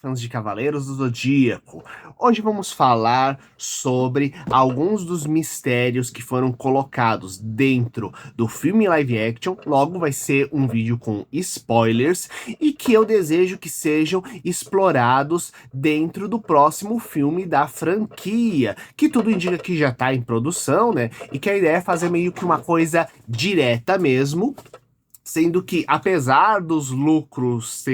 fãs de Cavaleiros do Zodíaco. Hoje vamos falar sobre alguns dos mistérios que foram colocados dentro do filme live action. Logo vai ser um vídeo com spoilers e que eu desejo que sejam explorados dentro do próximo filme da franquia, que tudo indica que já está em produção, né? E que a ideia é fazer meio que uma coisa direta mesmo. Sendo que, apesar dos lucros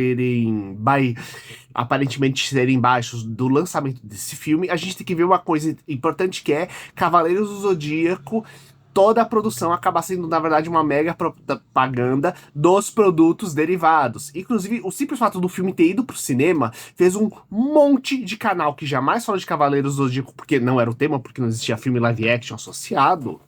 aparentemente serem baixos do lançamento desse filme, a gente tem que ver uma coisa importante que é Cavaleiros do Zodíaco. Toda a produção acaba sendo, na verdade, uma mega propaganda dos produtos derivados. Inclusive, o simples fato do filme ter ido pro cinema fez um monte de canal que jamais falou de Cavaleiros do Zodíaco, porque não era o tema, porque não existia filme live action associado,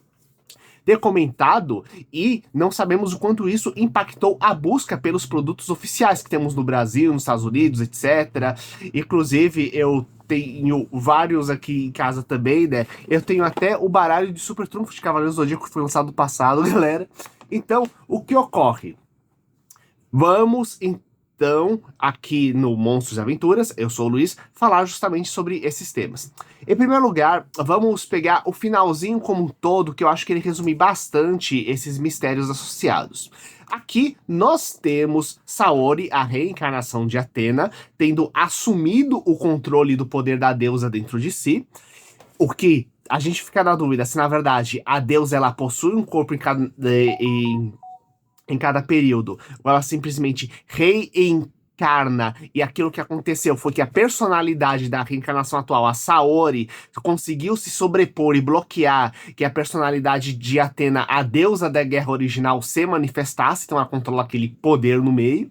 ter comentado, e não sabemos o quanto isso impactou a busca pelos produtos oficiais que temos no Brasil, nos Estados Unidos, etc. Inclusive, eu tenho vários aqui em casa também, né? Eu tenho até o baralho de Super Trunfo de Cavaleiros do Zodíaco que foi lançado no passado, galera. Então, o que ocorre? Vamos então, aqui no Monstros e Aventuras, eu sou o Luiz, falar justamente sobre esses temas. Em primeiro lugar, vamos pegar o finalzinho como um todo, que eu acho que ele resume bastante esses mistérios associados. Aqui nós temos Saori, a reencarnação de Athena, tendo assumido o controle do poder da deusa dentro de si, o que a gente fica na dúvida se na verdade a deusa ela possui um corpo em cada período, ou ela simplesmente reencarna, e aquilo que aconteceu foi que a personalidade da reencarnação atual, a Saori, conseguiu se sobrepor e bloquear que a personalidade de Athena, a deusa da guerra original, se manifestasse, então ela controla aquele poder no meio.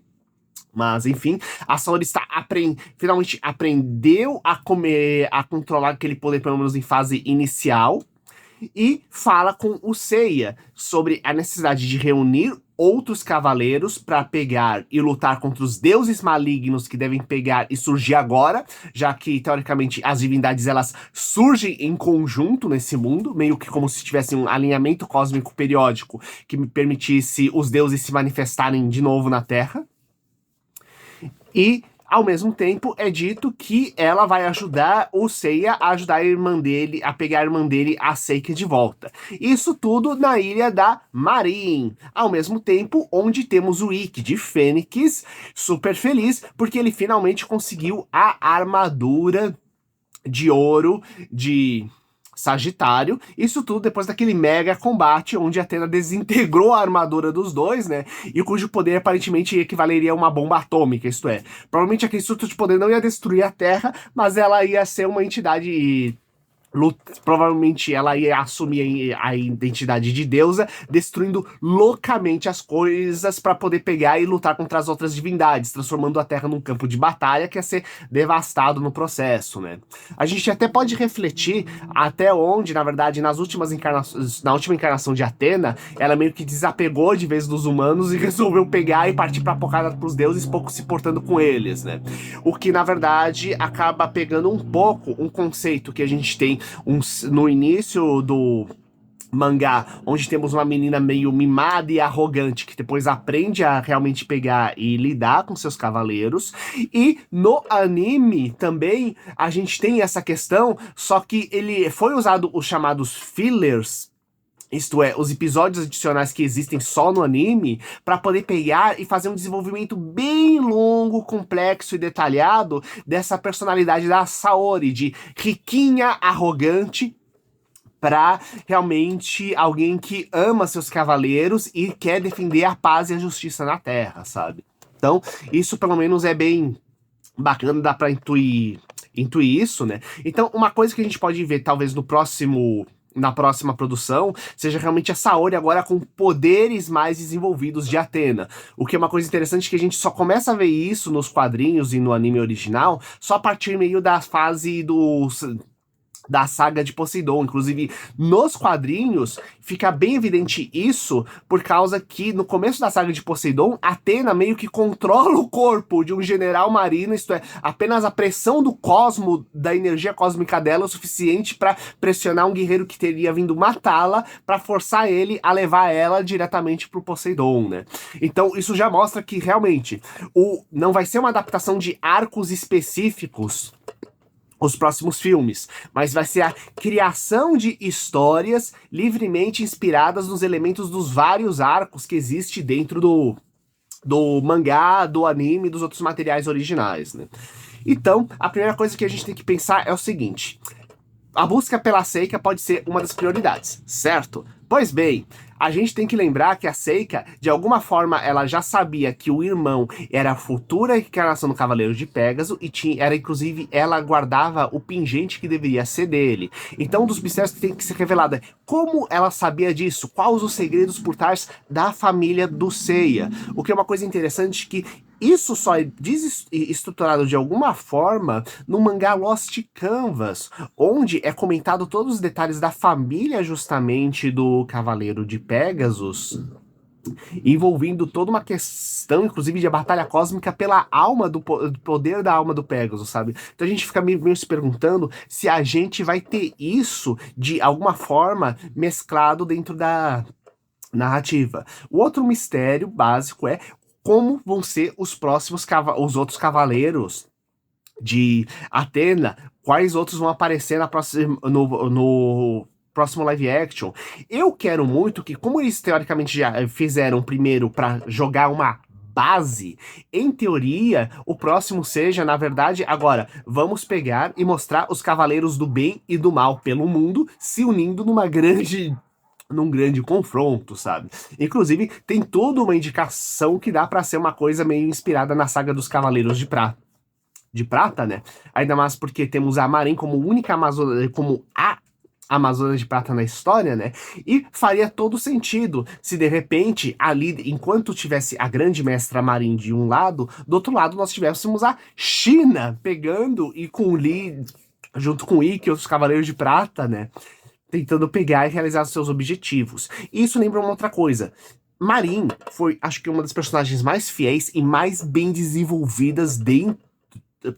Mas, enfim, a Saori finalmente aprendeu a controlar aquele poder, pelo menos em fase inicial, e fala com o Seiya sobre a necessidade de reunir outros cavaleiros para pegar e lutar contra os deuses malignos que devem pegar e surgir agora, já que, teoricamente, as divindades elas surgem em conjunto nesse mundo, meio que como se tivesse um alinhamento cósmico periódico que me permitisse os deuses se manifestarem de novo na Terra. E, ao mesmo tempo, é dito que ela vai ajudar o Seiya a ajudar a irmã dele, a pegar a irmã dele, a Seika, de volta. Isso tudo na ilha da Marin. Ao mesmo tempo, onde temos o Ikki de Fênix, super feliz, porque ele finalmente conseguiu a armadura de ouro de Sagitário, isso tudo depois daquele mega combate onde a Athena desintegrou a armadura dos dois, né? E cujo poder aparentemente equivaleria a uma bomba atômica, isto é. Provavelmente aquele surto de poder não ia destruir a Terra, mas ela ia ser uma entidade. Provavelmente ela ia assumir a identidade de deusa, destruindo loucamente as coisas para poder pegar e lutar contra as outras divindades, transformando a Terra num campo de batalha que ia ser devastado no processo, né? A gente até pode refletir até onde, na verdade, na última encarnação de Athena, ela meio que desapegou de vez dos humanos e resolveu pegar e partir pra porrada pros deuses, pouco se portando com eles, né? O que, na verdade, acaba pegando um pouco um conceito que a gente tem no início do mangá, onde temos uma menina meio mimada e arrogante, que depois aprende a realmente pegar e lidar com seus cavaleiros. E no anime também a gente tem essa questão, só que ele foi usado os chamados fillers, isto é, os episódios adicionais que existem só no anime, para poder pegar e fazer um desenvolvimento bem longo, complexo e detalhado dessa personalidade da Saori, de riquinha, arrogante, para realmente alguém que ama seus cavaleiros e quer defender a paz e a justiça na Terra, sabe? Então, isso pelo menos é bem bacana, dá para intuir isso, né? Então, uma coisa que a gente pode ver talvez na próxima produção, seja realmente a Saori agora com poderes mais desenvolvidos de Athena. O que é uma coisa interessante que a gente só começa a ver isso nos quadrinhos e no anime original só a partir meio da fase da saga de Poseidon. Inclusive, nos quadrinhos, fica bem evidente isso, por causa que no começo da saga de Poseidon, Atena meio que controla o corpo de um general marino, isto é, apenas a pressão do cosmo, da energia cósmica dela, é o suficiente para pressionar um guerreiro que teria vindo matá-la, para forçar ele a levar ela diretamente pro Poseidon, né? Então, isso já mostra que, realmente, não vai ser uma adaptação de arcos específicos os próximos filmes, mas vai ser a criação de histórias livremente inspiradas nos elementos dos vários arcos que existe dentro do mangá, do anime e dos outros materiais originais, né? Então, a primeira coisa que a gente tem que pensar é o seguinte: a busca pela Seika pode ser uma das prioridades, certo? Pois bem, a gente tem que lembrar que a Seika, de alguma forma, ela já sabia que o irmão era a futura encarnação do Cavaleiro de Pégaso e inclusive, ela guardava o pingente que deveria ser dele. Então, um dos mistérios que tem que ser revelado é como ela sabia disso, quais os segredos por trás da família do Seiya. O que é uma coisa interessante que isso só é desestruturado de alguma forma no mangá Lost Canvas, onde é comentado todos os detalhes da família justamente do Cavaleiro de Pégasus, envolvendo toda uma questão, inclusive, de batalha cósmica pela alma do poder da alma do Pégasus, sabe? Então a gente fica meio se perguntando se a gente vai ter isso de alguma forma mesclado dentro da narrativa. O outro mistério básico é como vão ser os outros cavaleiros de Atena, quais outros vão aparecer no próximo live action. Eu quero muito que, como eles teoricamente já fizeram primeiro para jogar uma base, em teoria, o próximo seja, na verdade, agora, vamos pegar e mostrar os cavaleiros do bem e do mal pelo mundo se unindo num grande confronto, sabe? Inclusive, tem toda uma indicação que dá pra ser uma coisa meio inspirada na saga dos Cavaleiros de Prata, né? Ainda mais porque temos a Marin como única Amazona, como a Amazona de Prata na história, né? E faria todo sentido se de repente ali, enquanto tivesse a grande mestra Marin de um lado, do outro lado nós tivéssemos a China pegando e com o Li, junto com o Ikki e outros Cavaleiros de Prata, né? Tentando pegar e realizar seus objetivos. E isso lembra uma outra coisa. Marin foi, acho que, uma das personagens mais fiéis e mais bem desenvolvidas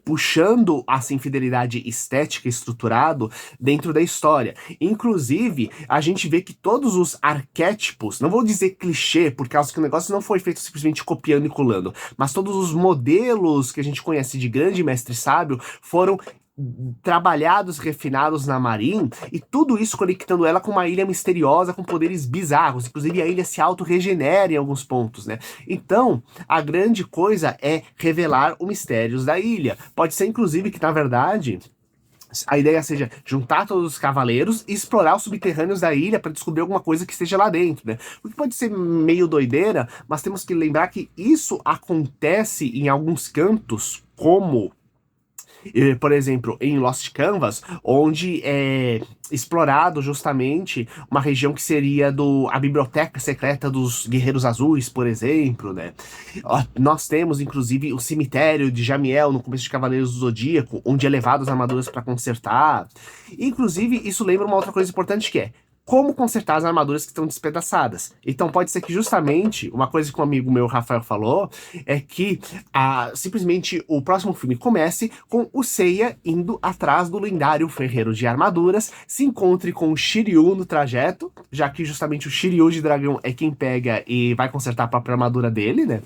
puxando, assim, fidelidade estética estruturado dentro da história. Inclusive, a gente vê que todos os arquétipos, não vou dizer clichê, por causa que o negócio não foi feito simplesmente copiando e colando, mas todos os modelos que a gente conhece de grande mestre sábio foram trabalhados, refinados na Marin, e tudo isso conectando ela com uma ilha misteriosa com poderes bizarros, inclusive a ilha se auto-regenera em alguns pontos, né? Então, a grande coisa é revelar os mistérios da ilha. Pode ser, inclusive, que, na verdade, a ideia seja juntar todos os cavaleiros e explorar os subterrâneos da ilha para descobrir alguma coisa que esteja lá dentro, né? O que pode ser meio doideira, mas temos que lembrar que isso acontece em alguns cantos, como por exemplo, em Lost Canvas, onde é explorado justamente uma região que seria a biblioteca secreta dos Guerreiros Azuis, por exemplo, né? Nós temos, inclusive, o cemitério de Jamiel no começo de Cavaleiros do Zodíaco, onde é levado as armaduras para consertar. Inclusive, isso lembra uma outra coisa importante que é como consertar as armaduras que estão despedaçadas. Então pode ser que justamente, uma coisa que um amigo meu, Rafael, falou, é que simplesmente o próximo filme comece com o Seiya indo atrás do lendário ferreiro de armaduras, se encontre com o Shiryu no trajeto, já que justamente o Shiryu de dragão é quem pega e vai consertar a própria armadura dele, né?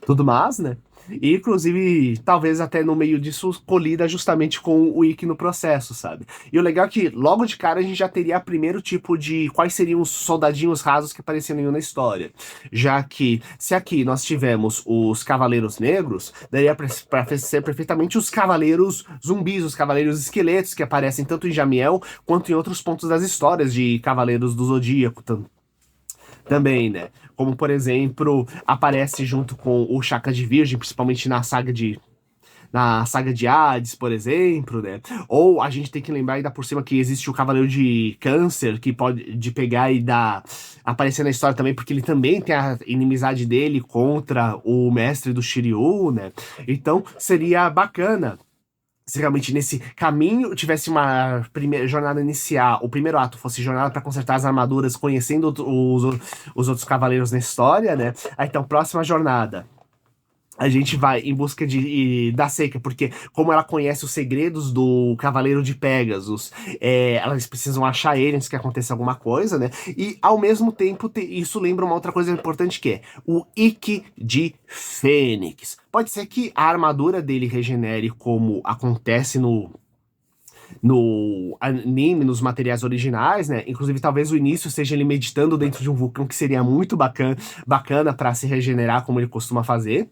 Tudo mais, né? E, inclusive, talvez até no meio disso colida justamente com o Ikki no processo, sabe? E o legal é que, logo de cara, a gente já teria primeiro tipo de quais seriam os soldadinhos rasos que apareceriam na história. Já que, se aqui nós tivemos os Cavaleiros Negros, daria pra ser perfeitamente os Cavaleiros Zumbis, os Cavaleiros Esqueletos, que aparecem tanto em Jamiel quanto em outros pontos das histórias de Cavaleiros do Zodíaco também, né? Como, por exemplo, aparece junto com o Chakra de Virgem, principalmente na saga de Hades, por exemplo, né? Ou a gente tem que lembrar ainda por cima que existe o Cavaleiro de Câncer, que pode pegar e aparecer na história também, porque ele também tem a inimizade dele contra o mestre do Shiryu, né? Então, seria bacana se realmente nesse caminho tivesse uma primeira jornada inicial, o primeiro ato fosse jornada para consertar as armaduras, conhecendo os outros cavaleiros na história, né? Aí, então, próxima jornada. A gente vai em busca da Seika, porque como ela conhece os segredos do Cavaleiro de Pégasus, elas precisam achar ele antes que aconteça alguma coisa, né? E ao mesmo tempo, isso lembra uma outra coisa importante que é o Ikki de Fênix. Pode ser que a armadura dele regenere como acontece no anime, nos materiais originais, né? Inclusive, talvez o início seja ele meditando dentro de um vulcão, que seria muito bacana para se regenerar, como ele costuma fazer.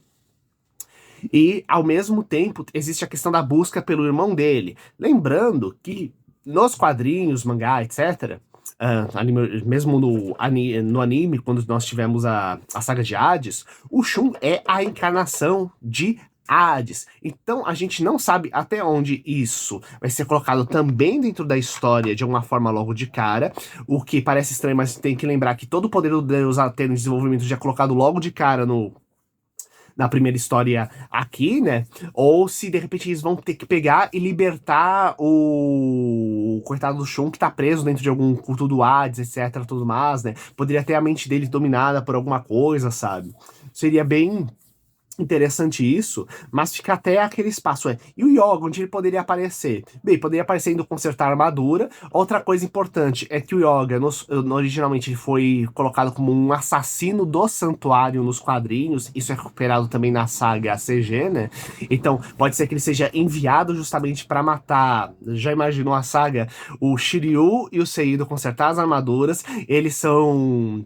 E, ao mesmo tempo, existe a questão da busca pelo irmão dele. Lembrando que nos quadrinhos, mangá, etc., mesmo no anime, quando nós tivemos a saga de Hades, o Shun é a encarnação de Hades. Então a gente não sabe até onde isso vai ser colocado também dentro da história de alguma forma logo de cara, o que parece estranho, mas tem que lembrar que todo o poder do Deus Athena no desenvolvimento já é colocado logo de cara na primeira história aqui, né? Ou se de repente eles vão ter que pegar e libertar o coitado do Shun que tá preso dentro de algum culto do Hades, etc, tudo mais, né? Poderia ter a mente dele dominada por alguma coisa, sabe? Seria bem interessante isso, mas fica até aquele espaço. E o Yoga, onde ele poderia aparecer? Bem, poderia aparecer indo consertar a armadura. Outra coisa importante é que o Yoga, originalmente, ele foi colocado como um assassino do santuário nos quadrinhos. Isso é recuperado também na saga CG, né? Então, pode ser que ele seja enviado justamente para matar. Já imaginou a saga? O Shiryu e o Seido consertar as armaduras. Eles são.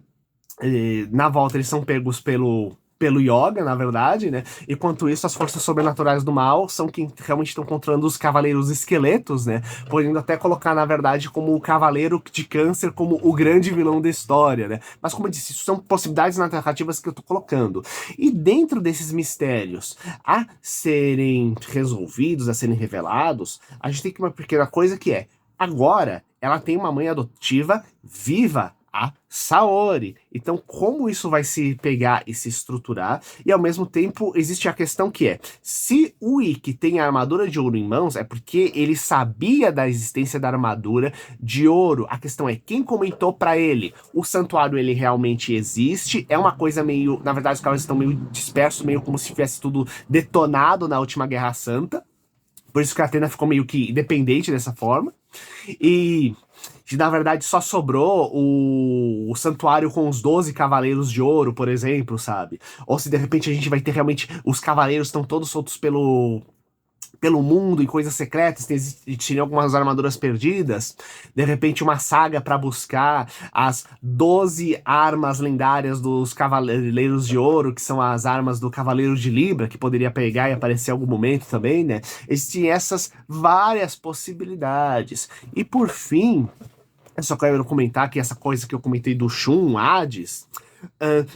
Na volta, eles são pegos pelo Yoga, na verdade, né? Enquanto isso, as forças sobrenaturais do mal são quem realmente estão controlando os cavaleiros esqueletos, né? Podendo até colocar, na verdade, como o cavaleiro de câncer como o grande vilão da história, né? Mas, como eu disse, isso são possibilidades narrativas que eu tô colocando. E dentro desses mistérios a serem resolvidos, a serem revelados, a gente tem que uma pequena coisa que é, agora, ela tem uma mãe adotiva viva, a Saori. Então, como isso vai se pegar e se estruturar? E ao mesmo tempo, existe a questão que é: se o Ikki tem a armadura de ouro em mãos, é porque ele sabia da existência da armadura de ouro. A questão é quem comentou pra ele. O santuário ele realmente existe? É uma coisa meio, na verdade, os cavaleiros estão meio dispersos, meio como se tivesse tudo detonado na última Guerra Santa. Por isso que a Atena ficou meio que independente dessa forma. E na verdade só sobrou o santuário com os 12 cavaleiros de ouro, por exemplo, sabe? Ou se de repente a gente vai ter realmente os cavaleiros estão todos soltos pelo mundo e coisas secretas, tinha algumas armaduras perdidas, de repente uma saga para buscar as 12 armas lendárias dos Cavaleiros de Ouro, que são as armas do Cavaleiro de Libra, que poderia pegar e aparecer em algum momento também, né? Existem essas várias possibilidades. E por fim, eu só quero comentar que essa coisa que eu comentei do Shun, Hades,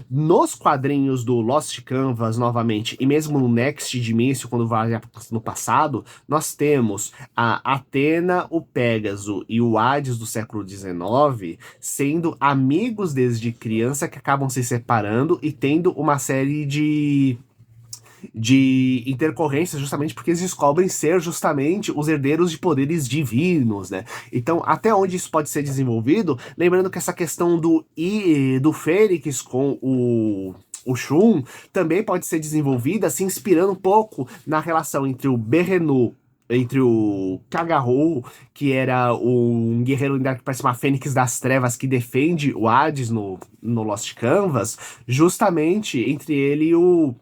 nos quadrinhos do Lost Canvas, novamente, e mesmo no Next Dimension, quando vai no passado, nós temos a Athena, o Pégaso e o Hades do século XIX sendo amigos desde criança que acabam se separando e tendo uma série de intercorrências, justamente porque eles descobrem ser justamente os herdeiros de poderes divinos, né? Então, até onde isso pode ser desenvolvido, lembrando que essa questão do Fênix com o Shun também pode ser desenvolvida se inspirando um pouco na relação entre o Berrenu, entre o Kagahou, que era um guerreiro que parece uma fênix das trevas que defende o Hades no Lost Canvas, justamente entre ele e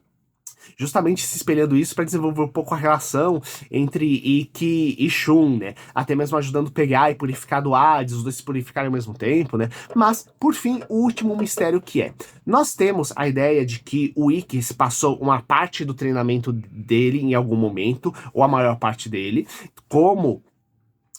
justamente se espelhando isso para desenvolver um pouco a relação entre Ikki e Shun, né? Até mesmo ajudando a pegar e purificar do Hades, os dois se purificarem ao mesmo tempo, né? Mas, por fim, o último mistério que é: nós temos a ideia de que o Ikki passou uma parte do treinamento dele em algum momento, ou a maior parte dele, como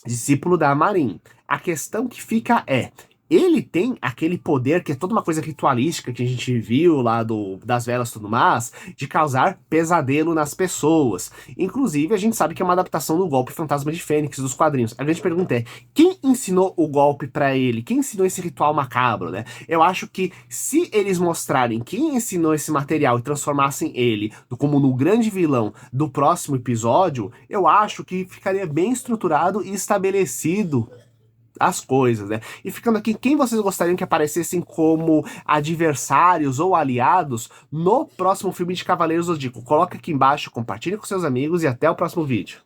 discípulo da Marin. A questão que fica é: ele tem aquele poder que é toda uma coisa ritualística que a gente viu lá das velas e tudo mais, de causar pesadelo nas pessoas. Inclusive, a gente sabe que é uma adaptação do golpe Fantasma de Fênix dos quadrinhos. A grande pergunta é, quem ensinou o golpe pra ele? Quem ensinou esse ritual macabro, né? Eu acho que se eles mostrarem quem ensinou esse material e transformassem ele como no grande vilão do próximo episódio, eu acho que ficaria bem estruturado e estabelecido as coisas, né? E ficando aqui, quem vocês gostariam que aparecessem como adversários ou aliados no próximo filme de Cavaleiros do Zodíaco? Coloca aqui embaixo, compartilhe com seus amigos e até o próximo vídeo.